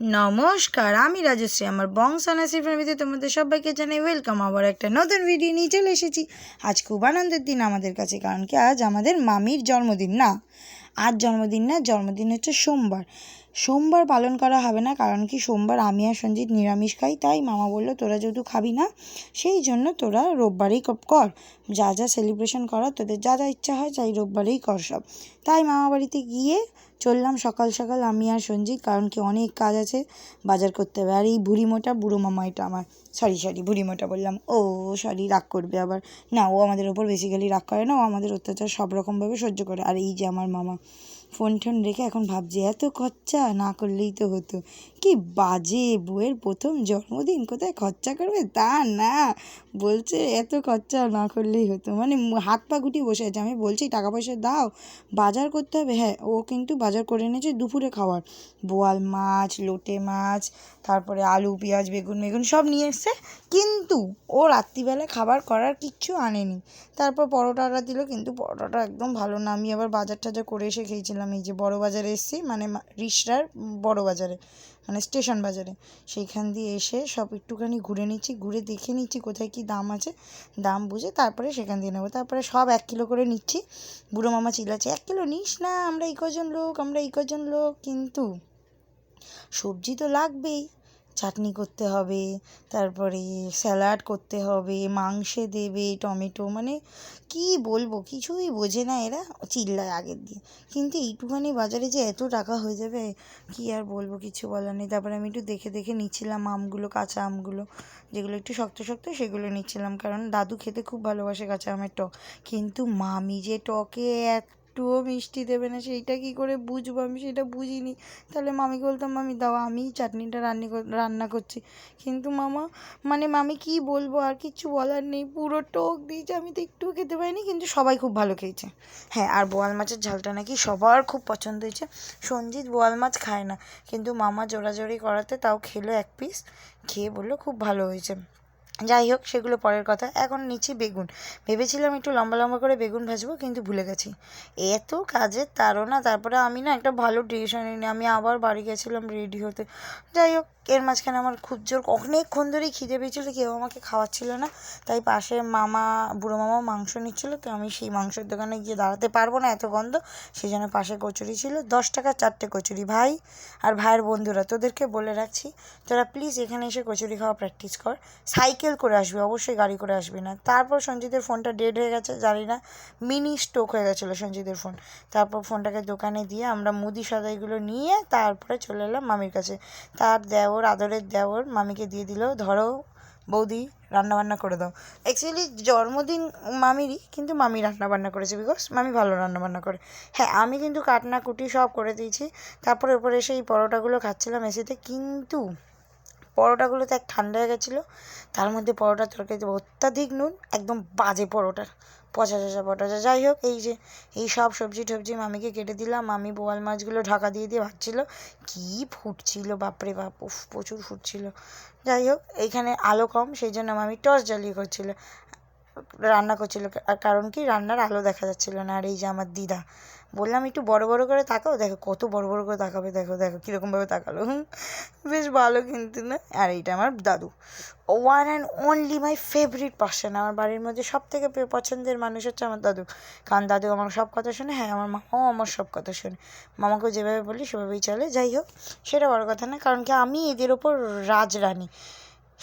নমস্কার, আমি রাজশ্রী। আমার বংশানাসি ফ্যামিলিতে তোমাদের সবাইকে জানাই ওয়েলকাম। আবার একটা নতুন ভিডিও নিয়ে চলে এসেছি। আজ খুব আনন্দের দিন আমাদের কাছে, কারণ কি আজ আমাদের মামির জন্মদিন। না, আজ জন্মদিন না, জন্মদিন হচ্ছে সোমবার। সোমবার পালন করা হবে না, কারণ কি সোমবার আমি আর সঞ্জিত নিরামিষ খাই। তাই মামা বললো তোরা যেহেতু খাবি না, সেই জন্য তোরা রোববারেই কর, যা যা সেলিব্রেশন করার তোদের যা যা ইচ্ছা হয় তাই রোববারেই কর সব। তাই মামা বাড়িতে গিয়ে চললাম সকাল সকাল আমি আর সঞ্জিত, কারণ কি অনেক কাজ আছে, বাজার করতে হবে। আর এই বুড়ি মোটা বুড়ো মামা, এটা আমার সরি বুড়ি মোটা বললাম, ও সরি, রাগ করবে আবার। না, ও আমাদের ওপর বেসিক্যালি রাগ করে না, ও আমাদের অত্যাচার সব রকমভাবে সহ্য করে। আর এই যে আমার মামা ফোন টোন রেখে এখন ভাবছে এত খরচা না করলেই তো হতো। কি বাজে, বউয়ের প্রথম জন্মদিন, কোথায় খরচা করবে তা না, বলছে এত খরচা না করলেই হতো। মানে হাত পা গুটিয়ে বসে আছে। আমি বলছি টাকা পয়সা দাও, বাজার করতে হবে। হ্যাঁ, ও কিন্তু বাজার করে এনেছে দুপুরে খাওয়ার, বোয়াল মাছ, লোটে মাছ, তারপরে আলু পেঁয়াজ বেগুন সব নিয়ে এসছে, কিন্তু ও রাত্রিবেলা খাবার করার কিচ্ছু আনেনি। তারপর পরোটাটা দিল, কিন্তু পরোটাটা একদম ভালো না। আমি আবার বাজার টাজার করে এসে খেয়েছিলাম। এই যে বড় বাজারে এসেছি, মানে রিষড়ার বড় বাজারে, মানে স্টেশন বাজারে, সেইখান দিয়ে এসে সব একটুখানি ঘুরে নিচ্ছি, ঘুরে দেখে নিচ্ছি কোথায় কী দাম আছে, দাম বুঝে তারপরে সেখান দিয়ে নেবো। তারপরে সব 1 কিলো করে নিচ্ছি। বুড়ো মামা চিল্লাচ্ছে 1 কিলো নিস না, আমরা এই কজন লোক, কিন্তু সবজি তো লাগবেই, চাটনি করতে হবে, তারপরে স্যালাড করতে হবে, মাংসে দেবে টমেটো, মানে কি বলবো, কিছুই বোঝে না এরা, চিল্লায় আগের দিয়ে। কিন্তু এইটুখানি বাজারে যে এত টাকা হয়ে যাবে, কি আর বলবো, কিছু বলার নেই। তারপরে আমি একটু দেখে দেখে নিচ্ছিলাম আমগুলো, কাঁচা আমগুলো, যেগুলো একটু শক্ত শক্ত সেগুলো নিচ্ছিলাম, কারণ দাদু খেতে খুব ভালোবাসে কাঁচা আমের টক। কিন্তু মামি যে টকে একটুও মিষ্টি দেবে না, সেইটা কী করে বুঝবো, আমি সেটা বুঝিনি। তাহলে মামিকে বলতাম মামি দাও, আমি চাটনিটা রান্না করছি। কিন্তু মামি কী বলবো, আর কিচ্ছু বলার নেই, পুরো টক দিয়েছে, আমি তো একটুও খেতে পাইনি, কিন্তু সবাই খুব ভালো খেয়েছে। হ্যাঁ, আর বোয়াল মাছের ঝালটা নাকি সবার খুব পছন্দ হয়েছে। সঞ্জিত বোয়াল মাছ খায় না, কিন্তু মামা জোরাজোরি করাতে তাও খেলো 1 পিস, খেয়ে বললো খুব ভালো হয়েছে। যাই হোক, সেগুলো পরের কথা। এখন নিচ্ছি বেগুন। ভেবেছিলাম একটু লম্বা লম্বা করে বেগুন ভাজবো, কিন্তু ভুলে গেছি, এত কাজের তাড়না। তারপরে আমি না একটা ভালো ড্রেস আনিনি, আমি আবার বাড়ি গেছিলাম রেডি হতে। যাই হোক, এর মাঝখানে আমার খুব জোর অনেকক্ষণ ধরেই খিদে পেয়েছিলো, কেউ আমাকে খাওয়াচ্ছিল না। তাই পাশে বুড়ো মামা মাংস নিচ্ছিলো, তো আমি সেই মাংসের দোকানে গিয়ে দাঁড়াতে পারবো না, এত গন্ধ। সেই জন্য পাশে কচুরি ছিল, 10 টাকা 4টে কচুরি। ভাই আর ভাইয়ের বন্ধুরা, তোদেরকে বলে রাখছি, তোরা প্লিজ এখানে এসে কচুরি খাওয়া প্র্যাকটিস কর। সাইকেল করে আসবি, অবশ্যই গাড়ি করে আসবি না। তারপর সঞ্জিতের ফোনটা ডেড হয়ে গেছে, জানি না, মিনি স্ট্রোক হয়ে গেছিলো সঞ্জিতের ফোন। তারপর ফোনটাকে দোকানে দিয়ে আমরা মুদি সদাইগুলো নিয়ে তারপরে চলে এলাম মামির কাছে। তার দেওর, আদরের দেওর, মামিকে দিয়ে দিল, ধরো বৌদি রান্নাবান্না করে দাও। অ্যাকচুয়ালি জন্মদিন মামিরই, কিন্তু মামি রান্নাবান্না করেছে, বিকজ মামি ভালো রান্নাবান্না করে। হ্যাঁ, আমি কিন্তু কাটনাকুটি সব করে দিয়েছি। তারপরে ওপরে এসে এই পরোটাগুলো খাচ্ছিলাম এসিতে, কিন্তু পরোটাগুলো তো এক ঠান্ডা হয়ে গেছিলো, তার মধ্যে পরোটার তরকারিতে অত্যাধিক নুন, একদম বাজে পরোটা, পচা চচা পরোটা। যাই হোক, এই সব সবজি টবজি মামিকে কেটে দিলাম। মামি বোয়াল মাছগুলো ঢাকা দিয়ে দিয়ে ভাজছিল, কী ফুটছিল বাপরে বাপ, উফ প্রচুর ফুটছিল। যাই হোক, এইখানে আলো কম, সেই জন্য মামি টর্চ জ্বালিয়ে রান্না করছিল, কারণ কি রান্নার আলো দেখা যাচ্ছিল না। আর এই যে আমার দিদা, বললাম একটু বড় বড় করে তাকাও, দেখো কত বড় বড় করে তাকাবে, দেখো কীরকমভাবে তাকালো, বেশ ভালো কিন্তু না। আর এইটা আমার দাদু, one and only my favourite person. আমার বাড়ির মধ্যে সব থেকে পছন্দের মানুষ হচ্ছে আমার দাদু, কারণ দাদু আমার সব কথা শোনে। হ্যাঁ, আমার মামাও আমার সব কথা শোনে, মামাকেও যেভাবে বলি সেভাবেই চলে। যাই হোক, সেটা বড় কথা না, কারণ কি আমি এদের ওপর রাজরানী,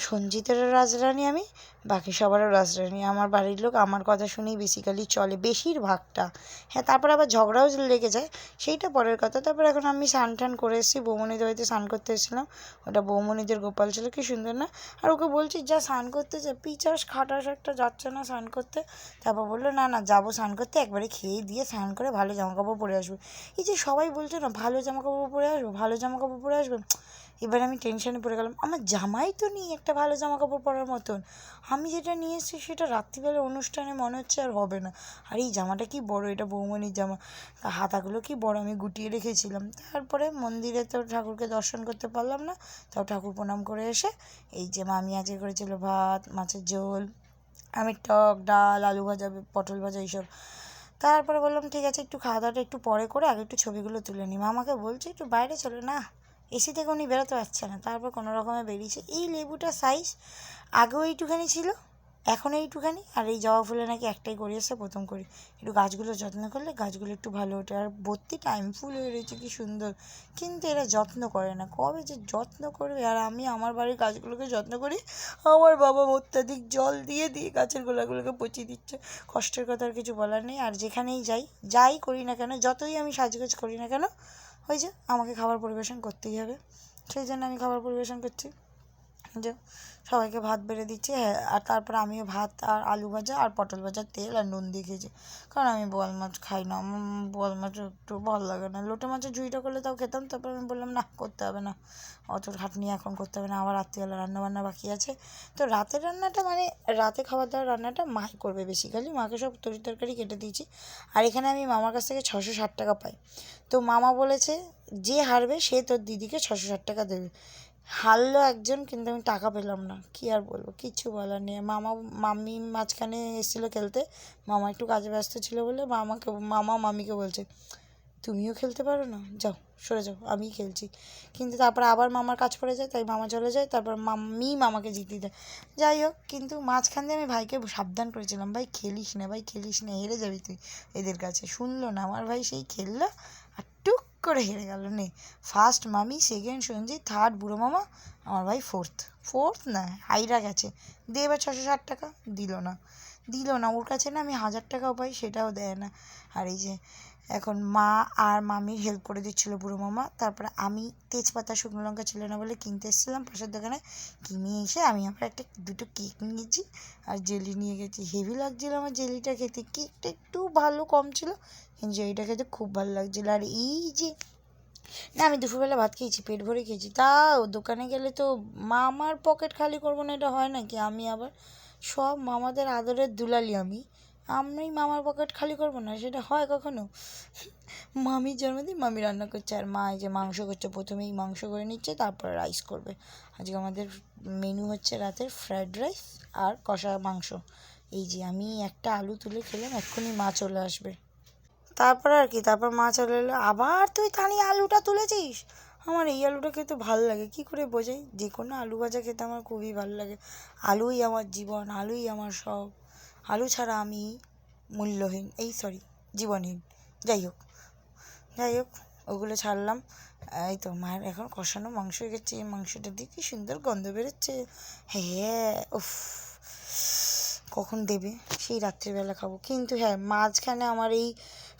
সঞ্জিতেরও রাজরানী আমি, বাকি সবারও রাজরানী। আমার বাড়ির লোক আমার কথা শুনেই বেসিক্যালি চলে বেশিরভাগটা। হ্যাঁ, তারপর আবার ঝগড়াও লেগে যায়, সেইটা পরের কথা। তারপর এখন আমি স্নান টান করে এসেছি, বৌমনিদের বাড়িতে স্নান করতে এসেছিলাম, ওটা বৌমনিদের গোপাল ছিল, কি সুন্দর না। আর ওকে বলছি যা স্নান করতে, যা পিচাস খাটাস একটা, যাচ্ছে না স্নান করতে। তারপর বললো না না যাবো স্নান করতে, একবারে খেয়ে দিয়ে স্নান করে ভালো জামাকাপড় পরে আসবো। এই যে সবাই বলছে না ভালো জামাকাপড় পরে আসবো, এবার আমি টেনশনে পড়ে গেলাম, আমার জামাই তো নেই একটা ভালো জামা কাপড় পরার মতন। আমি যেটা নিয়ে এসেছি সেটা রাত্রিবেলা অনুষ্ঠানে মনে হচ্ছে আর হবে না। আর এই জামাটা কি বড়, এটা বৌমনির জামা, হাতাগুলো কি বড়, আমি গুটিয়ে রেখেছিলাম। তারপরে মন্দিরে তো ঠাকুরকে দর্শন করতে পারলাম না, তাও ঠাকুর প্রণাম করে এসে এই যে মামি আজকে করেছিল ভাত, মাছের ঝোল, আমি টক, ডাল, আলু ভাজা, পটল ভাজা, এইসব। তারপরে বললাম ঠিক আছে একটু খাওয়া দাওয়াটা একটু পরে করে আগে একটু ছবিগুলো তুলে নিই। মামাকে বলছি একটু বাইরে চলে, না এসি থেকে উনি বেরোতে পারছে না, তারপর কোনো রকমে বেরিয়েছে। এই লেবুটার সাইজ আগেও এইটুখানি ছিল, এখন এইটুখানি, আর এই জবা ফুলে নাকি একটাই করে এসে প্রথম করি। একটু গাছগুলো যত্ন করলে গাছগুলো একটু ভালো ওঠে, আর ভর্তি টাইম ফুল হয়ে রয়েছে, কি সুন্দর। কিন্তু এরা যত্ন করে না, কবে যে যত্ন করবে। আর আমি আমার বাড়ির গাছগুলোকে যত্ন করি, আমার বাবা অত্যাধিক জল দিয়ে দিয়ে গাছের গোড়াগুলোকে পচিয়ে দিচ্ছে। কষ্টের কথা আর কিছু বলার নেই। আর যেখানেই যাই করি না কেন, যতই আমি সাজগোজ করি না কেন, ওই যে আমাকে খাবার পরিবেশন করতেই হবে, সেই জন্য আমি খাবার পরিবেশন করছি। যে সবাইকে ভাত বেড়ে দিচ্ছি, হ্যাঁ। আর তারপরে আমিও ভাত আর আলু ভাজা আর পটল ভাজার তেল আর নুন দিয়ে খেয়েছি, কারণ আমি বোয়াল মাছ খাই না, আমার বোয়াল মাছ একটু ভালো লাগে না। লোটে মাছের ঝুঁইটা করলে তাও খেতাম, তারপর আমি বললাম না, করতে হবে না, অত খাটনি এখন করতে হবে না, আবার রাত্রিবেলা রান্নাবান্না বাকি আছে। তো রাতের রান্নাটা মানে রাতে খাবার দাওয়ার রান্নাটা মাই করবে বেসিক্যালি, মাকে সব তরকারি কেটে দিয়েছি। আর এখানে আমি মামার কাছ থেকে 660 টাকা পাই। তো মামা বলেছে যে হারবে সে তোর দিদিকে 660 টাকা দেবে। হারলো একজন, কিন্তু আমি টাকা পেলাম না, কী আর বলবো, কিচ্ছু বলার নেই। মামি মাঝখানে এসেছিলো খেলতে, মামা একটু কাজে ব্যস্ত ছিল বলে মামা মামিকে বলছে, তুমিও খেলতে পারো না, যাও সরে যাও, আমিই খেলছি। কিন্তু তারপর আবার মামার কাজ পড়ে যায়, তাই মামা চলে যায়, তারপর মামাকে জিতিয়ে দেয়। যাই হোক, কিন্তু মাঝখান দিয়ে আমি ভাইকে সাবধান করেছিলাম, ভাই খেলিস না, ভাই খেলিস না, হেরে যাবি তুই এদের কাছে। শুনলো না আমার ভাই, সেই খেললো আর টুক করে হেরে গেল। নে, ফার্স্ট মামি, সেকেন্ড সঞ্জিত, থার্ড বুড়ো মামা, আমার ভাই ফোর্থ না, হাইরা গেছে। দে এবার 660 টাকা, দিল না। ওর কাছে না আমি 1000 টাকাও পাই, সেটাও দেয় না। আর এই যে এখন মা আর মামির হেল্প করে দিচ্ছিলো বুড়ো মামা। তারপরে আমি তেজপাতা শুকনো লঙ্কা ছিল না বলে কিনতে এসেছিলাম পাশের দোকানে, কিনে এসে আমি আবার দুটো কেক নিয়েছি আর জেলি নিয়ে গেছি। হেভি লাগছিলো আমার জেলিটা খেতে, কেকটা একটু ভালো কম ছিল, কিন্তু জেলিটা খেতে খুব ভালো লাগছিলো। আর এই যে না, আমি দুপুরবেলা ভাত খেয়েছি, পেট ভরে খেয়েছি, তাও দোকানে গেলে তো মামার পকেট খালি করবো না, এটা হয় নাকি? আমি আবার সব মামাদের আদরের দুলালি, আমি মামার পকেট খালি করবো না, সেটা হয় কখনো? মামির জন্মদিন, মামি রান্না করছে, আর মা এই যে মাংস করছে, প্রথমেই মাংস করে নিচ্ছে, তারপরে রাইস করবে। আজকে আমাদের মেনু হচ্ছে রাতের ফ্রায়েড রাইস আর কষা মাংস। এই যে আমি একটা আলু তুলে খেলাম, এক্ষুনি মা চলে আসবে। তারপর আর কি, তারপর মা চলে এলো, আবার তুই থানি আলুটা তুলেছিস। আমার এই আলুটা খেতে ভালো লাগে, কী করে বোঝাই, যে কোনো আলু ভাজা খেতে আমার খুবই ভালো লাগে। আলুই আমার জীবন, আলুই আমার সব, আলু ছাড়া আমি মূল্যহীন, জীবনহীন। যাই হোক ওগুলো ছাড়লাম। এই তো মায়ের এখন কষানো মাংস হয়ে গেছে, এই মাংসটা দিয়ে কি সুন্দর গন্ধ বেরোচ্ছে। হ্যাঁ, উফ, কখন দেবে, সেই রাত্রিবেলা খাবো। কিন্তু হ্যাঁ, মাঝখানে আমার এই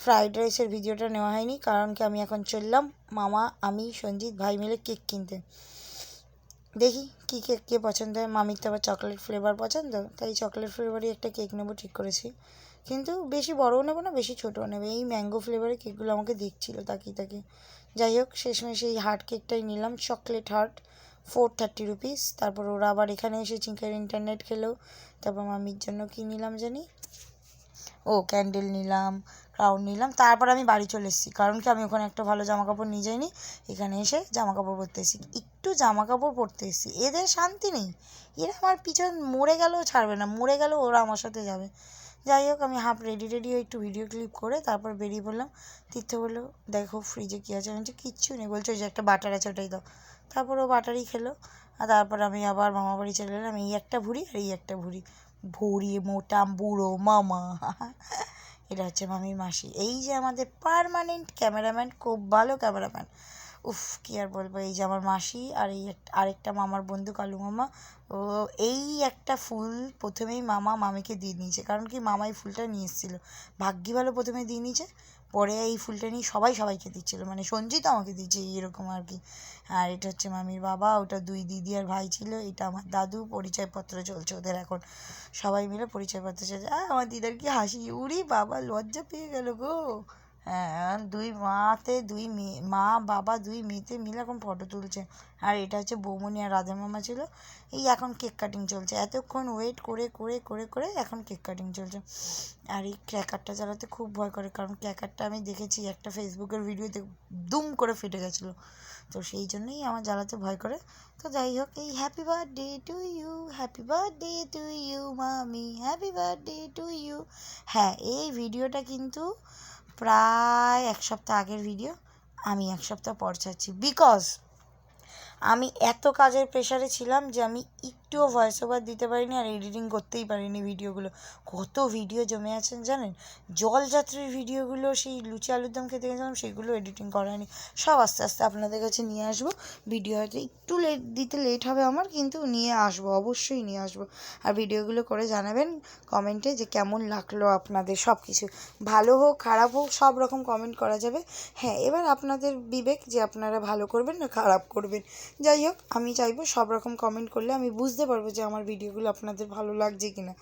ফ্রাইড রাইসের ভিডিওটা নেওয়া হয়নি, কারণ কি আমি এখন চললাম মামা, আমি, সঞ্জিত ভাই মিলে কেক কিনতে। দেখি কী কেক কে পছন্দ হয়। মামির তো আবার চকলেট ফ্লেভার পছন্দ, তাই চকলেট ফ্লেভারই একটা কেক নেবো ঠিক করেছি। কিন্তু বেশি বড়ও নেবো না, বেশি ছোটও নেবো, এই ম্যাঙ্গো ফ্লেভারের কেকগুলো আমাকে দেখছিলো তাকিয়ে। যাই হোক, শেষমেশ এই হার্ট কেকটাই নিলাম, চকলেট হার্ট, 430 রুপিস। তারপর ওরা আবার এখানে এসে চিকেন ইন্টারনেট খেলো। তারপর মামির জন্য কী নিলাম জানি, ক্যান্ডেল নিলাম, ক্রাউন নিলাম। তারপর আমি বাড়ি চলে এসেছি, কারণ কি আমি ওখানে একটা ভালো জামা কাপড় নিয়ে যাইনি, এখানে এসে জামা কাপড় পরতে এসেছি, একটু জামা কাপড় পরতে এসেছি। এদের শান্তি নেই, এরা আমার পিছন মরে গেলেও ছাড়বে না, মরে গেলেও ওরা আমার সাথে যাবে। যাই হোক, আমি হাফ রেডি হয়ে একটু ভিডিও ক্লিপ করে তারপর বেরিয়ে পড়লাম। তীর্থ বললো, দেখো ফ্রিজে কী আছে, আমি বলছি কিচ্ছু নেই, বলছো যে একটা বাটার আছে ওটাই দাও। তারপর ও বাটারই খেলো। আর তারপর আমি আবার মামা বাড়ি চলে এলাম, এই একটা ভুঁড়ি আর এই একটা ভুঁড়ি মোটা বুড়ো মামা। এটা হচ্ছে মামির মাসি, এই যে আমাদের পার্মানেন্ট ক্যামেরাম্যান, খুব ভালো ক্যামেরাম্যান। উফ, কী আর বলবো। এই যে আমার মাসি, আর এই আরেকটা মামার বন্ধু কালু মামা। এই একটা ফুল প্রথমেই মামা মামিকে দিয়ে নিয়েছে, কারণ কি মামা এই ফুলটা নিয়ে এসেছিলো, ভাগ্যি ভালো প্রথমে দিয়ে নিয়েছে, পরে এই ফুলটা নিয়ে সবাইকে দিচ্ছিলো, মানে সঞ্জিত আমাকে দিচ্ছে, এরকম আর কি। আর এটা হচ্ছে মামির বাবা, ওটা 2 দিদি আর ভাই ছিল, এটা আমার দাদু, পরিচয়পত্র চলছে ওদের এখন, সবাই মিলে পরিচয়পত্র চলছে। আমার দিদার কি হাসি, উড়ি বাবা, লজ্জা পেয়ে গেল গো। হ্যাঁ, 2 মাতে 2 মেয়ে, মা বাবা 2 মেয়েতে মিলে এখন ফটো তুলছে। আর এটা হচ্ছে বৌমনি আর রাধা মামা ছিল। এই এখন কেক কাটিং চলছে, এতক্ষণ ওয়েট করে এখন কেক কাটিং চলছে। আর এই ক্র্যাকারটা চালাতে খুব ভয় করে, কারণ ক্র্যাকারটা আমি দেখেছি একটা ফেসবুকের ভিডিওতে দুম করে ফেটে গেছিলো, তো সেই জন্যই আমার জ্বালাতে ভয় করে। তো যাই হোক, এই হ্যাপি বার্থডে টু ইউ মামি, হ্যাপি বার্থডে টু ইউ। হ্যাঁ, এই ভিডিওটা কিন্তু প্রায় 1 সপ্তাহ আগের ভিডিও, আমি 1 সপ্তাহ পর ছাড়ছি, বিকজ আমি এত কাজের প্রেশারে ছিলাম যে আমি একটুও ভয়েস ওভার দিতে পারিনি আর এডিটিং করতেই পারিনি ভিডিওগুলো। কত ভিডিও জমে আছেন জানেন, জলযাত্রীর ভিডিওগুলো, সেই লুচি আলুর দম খেতে গেছিলাম সেগুলো এডিটিং করা হয়নি। সব আস্তে আস্তে আপনাদের কাছে নিয়ে আসবো। ভিডিও হয়তো একটু লেট হবে আমার, কিন্তু নিয়ে আসবো, অবশ্যই নিয়ে আসবো। আর ভিডিওগুলো করে জানাবেন কমেন্টে যে কেমন লাগলো আপনাদের। সব কিছু ভালো হোক খারাপ হোক সব রকম কমেন্ট করা যাবে। হ্যাঁ, এবার আপনাদের বিবেক যে আপনারা ভালো করবেন না খারাপ করবেন। যাই হোক, আমি চাইবো সব রকম কমেন্ট করলে আমি বুঝতে পারবো যে আমার ভিডিওগুলো আপনাদের ভালো লাগছে কিনা।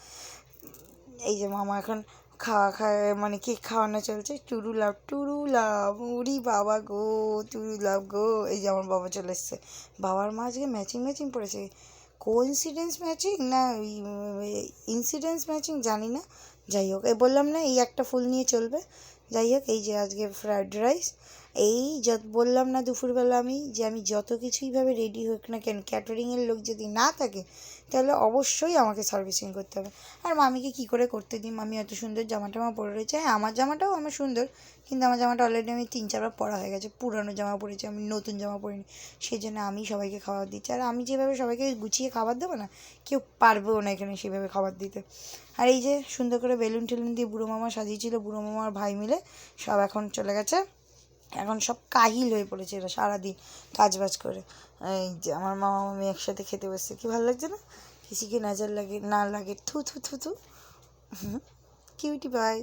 এই যে মামা এখন মানে কেক খাওয়ানো চলছে। টুরু লাভ উরি বাবা গো, টুরু লাভ গো। এই যে আমার বাবা চলে এসছে। বাবার মা আজকে ম্যাচিং পড়েছে। কোইন্সিডেন্স ম্যাচিং না ইনসিডেন্স ম্যাচিং জানি না। যাই হোক, বললাম না এই একটা ফুল নিয়ে চলবে। যাই হোক, এই যে আজকে ফ্রায়েড রাইস। এই বললাম না দুপুরবেলা আমি যে আমি যত কিছুইভাবে রেডি হোক না কেন, ক্যাটারিংয়ের লোক যদি না থাকে তাহলে অবশ্যই আমাকে সার্ভিসিং করতে হবে। আর মামিকে কী করে করতে দিই, মামি এত সুন্দর জামা টামা পরে রয়েছে। হ্যাঁ, আমার জামাটাও আমার সুন্দর, কিন্তু আমার জামাটা অলরেডি আমি 3-4বার পরা হয়ে গেছে। পুরানো জামা পরেছি, আমি নতুন জামা পরিনি। সেই জন্য আমি সবাইকে খাবার দিচ্ছি। আর আমি যেভাবে সবাইকে গুছিয়ে খাবার দেবো না, কেউ পারবেও না এখানে সেভাবে খাবার দিতে। আর এই যে সুন্দর করে বেলুন টেলুন দিয়ে বুড়ো মামা সাজিয়েছিল, বুড়ো মামার ভাই মিলে সব এখন চলে গেছে। এখন সব কাহিল হয়ে পড়েছে এরা সারাদিন কাজবাজ করে। এই যে আমার মামা মামি একসাথে খেতে বসছে, কি ভালো লাগছে না? কিসিকে নজর না লাগে, থু থু থু থু। কিউটি ভাই।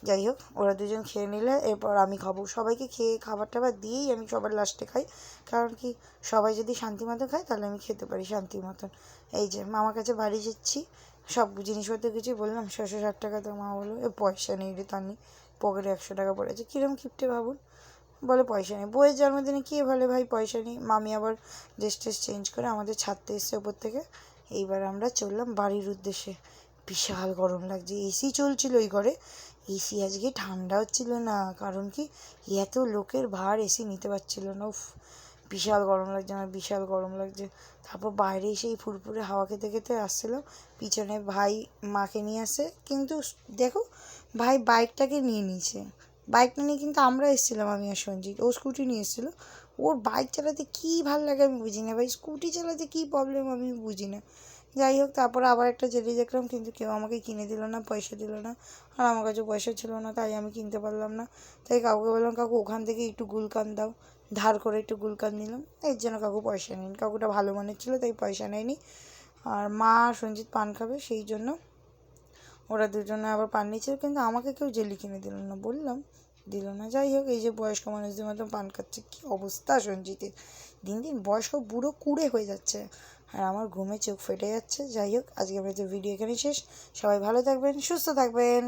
যাই হোক, ওরা দুজন খেয়ে নিলে এরপর আমি খাবো। সবাইকে খেয়ে খাবার টাবার দিয়েই আমি সবার লাস্টে খাই, কারণ কি সবাই যদি শান্তি মতো খায় তাহলে আমি খেতে পারি শান্তি মতন। এই যে মামার কাছে বাড়ি যাচ্ছি, সব জিনিসপত্র কিছু বললাম 660 টাকা। তো মা বললো এ পয়সা নেই রে তানি, পকেটে 100 টাকা পড়েছে। কীরকম কিপটে ভাবুন, বলে পয়সা নেই। বইয়ের জন্মদিনে কে বলে ভাই পয়সা নেই। মামি আবার ড্রেস চেঞ্জ করে আমাদের ছাড়তে এসছে ওপর থেকে। এইবার আমরা চললাম বাড়ির উদ্দেশ্যে। বিশাল গরম লাগছে, এসি চলছিল ওই ঘরে। এসি আজকে ঠান্ডা হচ্ছিল না, কারণ কি এত লোকের ভার এসি নিতে পারছিল না। উফ, বিশাল গরম লাগছে, আমার বিশাল গরম লাগছে। তারপর বাইরে এসে এই ফুরফুরে হাওয়া খেতে খেতে আসছিলাম। পিছনে ভাই মাকে নিয়ে আসে, কিন্তু দেখো ভাই বাইকটাকে নিয়ে নিয়েছে। বাইকটা নিয়ে কিন্তু আমরা এসেছিলাম, আমি আর সঞ্জিত। ও স্কুটি নিয়ে এসেছিলো। ওর বাইক চালাতে কী ভালো লাগে আমি বুঝি না ভাই, স্কুটি চালাতে কী প্রবলেম আমি বুঝি না। যাই হোক, তারপরে আবার একটা জেলি দেখলাম, কিন্তু কেউ আমাকে কিনে দিল না, পয়সা দিল না। আর আমার কাছে পয়সা ছিল না, তাই আমি কিনতে পারলাম না। তাই কাকুকে বললাম, কাকু ওখান থেকে একটু গুলকান দাও। ধার করে একটু গুলকান নিলাম, এর জন্য কাকু পয়সা নেয়নি। কাকুটা ভালো মানের ছিল, তাই পয়সা নেয়নি। আর মা আর সঞ্জিত পান খাবে, সেই জন্য ওরা দুজনে আবার পান নিচ্ছিল, কিন্তু আমাকে কেউ জেলি কিনে দিল না, বললাম দিল না। যাই হোক, এই যে বয়স্ক মানুষদের মতো পান খাচ্ছে। কী অবস্থা সঞ্জিতের, দিন দিন বয়স্ক বুড়ো কুড়ে হয়ে যাচ্ছে, আর আমার ঘুমে চোখ ফেটে যাচ্ছে। যাই হোক, আজকে আমাদের ভিডিও এখানে শেষ। সবাই ভালো থাকবেন, সুস্থ থাকবেন।